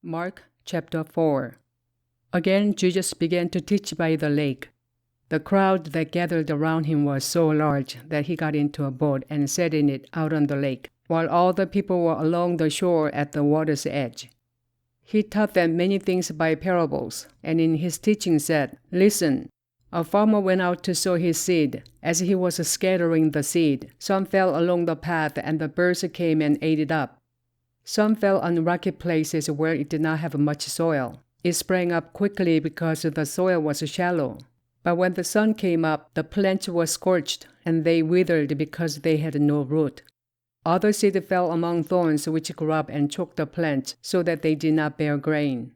Mark chapter 4. Again Jesus began to teach by the lake. The crowd that gathered around him was so large that he got into a boat and sat in it out on the lake, while all the people were along the shore at the water's edge. He taught them many things by parables, and in his teaching said, "Listen, a farmer went out to sow his seed. As he was scattering the seed, some fell along the path, and the birds came and ate it up. Some fell on rocky places where it did not have much soil. It sprang up quickly because the soil was shallow. But when the sun came up, the plants were scorched, and they withered because they had no root. Other seed fell among thorns, which grew up and choked the plants, so that they did not bear grain.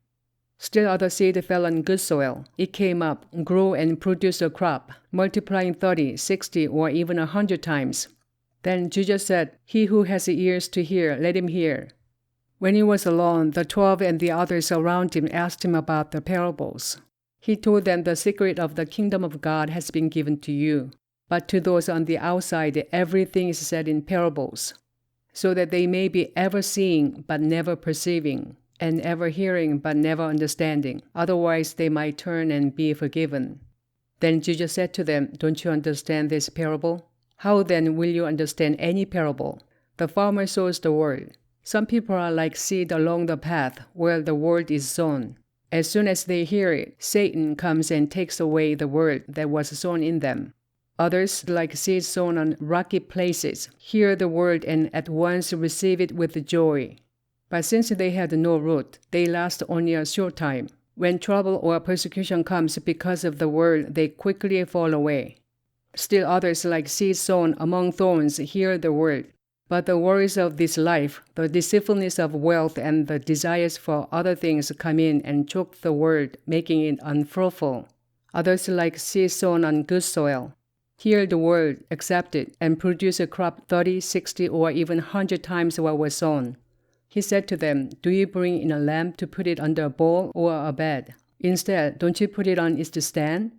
Still other seed fell on good soil. It came up, grew, and produced a crop, multiplying 30, 60, or even 100 times. Then Jesus said, 'He who has ears to hear, let him hear.' When he was alone, the 12 and the others around him asked him about the parables. He told them, 'The secret of the kingdom of God has been given to you. But to those on the outside, everything is said in parables, so that they may be ever seeing but never perceiving, and ever hearing but never understanding. Otherwise they might turn and be forgiven.' Then Jesus said to them, 'Don't you understand this parable? How then will you understand any parable? The farmer sows the word. Some people are like seed along the path where the word is sown. As soon as they hear it, Satan comes and takes away the word that was sown in them. Others, like seed sown on rocky places, hear the word and at once receive it with joy. But since they had no root, they last only a short time. When trouble or persecution comes because of the word, they quickly fall away. Still others, like seed sown among thorns, hear the word. But the worries of this life, the deceitfulness of wealth, and the desires for other things come in and choke the word, making it unfruitful. Others, like seed sown on good soil, hear the word, accept it, and produce a crop 30, 60, or even 100 times what was sown. He said to them, 'Do you bring in a lamp to put it under a bowl or a bed? Instead, don't you put it on its stand?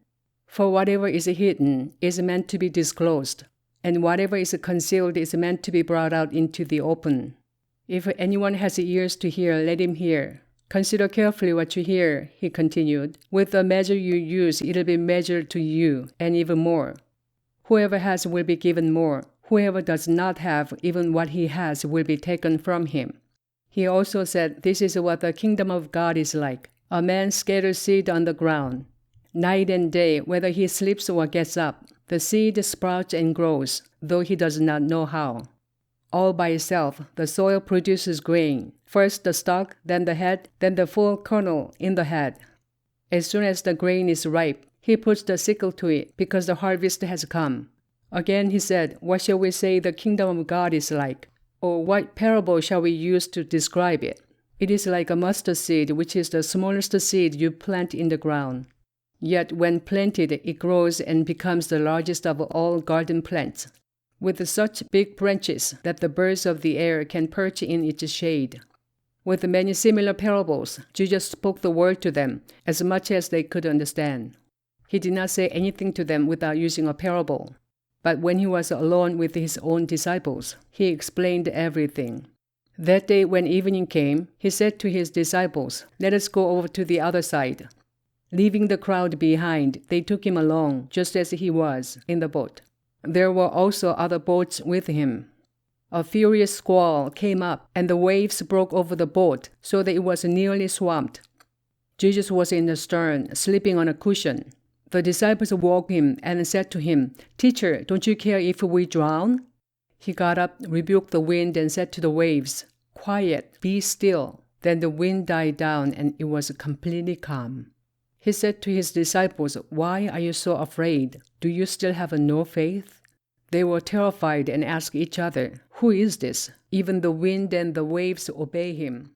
For whatever is hidden is meant to be disclosed, and whatever is concealed is meant to be brought out into the open. If anyone has ears to hear, let him hear. Consider carefully what you hear,' he continued. 'With the measure you use, it'll be measured to you, and even more. Whoever has will be given more. Whoever does not have, even what he has will be taken from him.' He also said, 'This is what the kingdom of God is like. A man scatters seed on the ground. Night and day, whether he sleeps or gets up, the seed sprouts and grows, though he does not know how. All by itself, the soil produces grain, first the stalk, then the head, then the full kernel in the head. As soon as the grain is ripe, he puts the sickle to it, because the harvest has come.' Again he said, 'What shall we say the kingdom of God is like? Or what parable shall we use to describe it? It is like a mustard seed, which is the smallest seed you plant in the ground. Yet when planted, it grows and becomes the largest of all garden plants, with such big branches that the birds of the air can perch in its shade.' With many similar parables, Jesus spoke the word to them, as much as they could understand. He did not say anything to them without using a parable. But when he was alone with his own disciples, he explained everything. That day when evening came, he said to his disciples, 'Let us go over to the other side.' Leaving the crowd behind, they took him along, just as he was, in the boat. There were also other boats with him. A furious squall came up, and the waves broke over the boat, so that it was nearly swamped. Jesus was in the stern, sleeping on a cushion. The disciples woke him and said to him, 'Teacher, don't you care if we drown?' He got up, rebuked the wind, and said to the waves, 'Quiet, be still.' Then the wind died down, and it was completely calm. He said to his disciples, 'Why are you so afraid? Do you still have no faith?' They were terrified and asked each other, 'Who is this? Even the wind and the waves obey him.'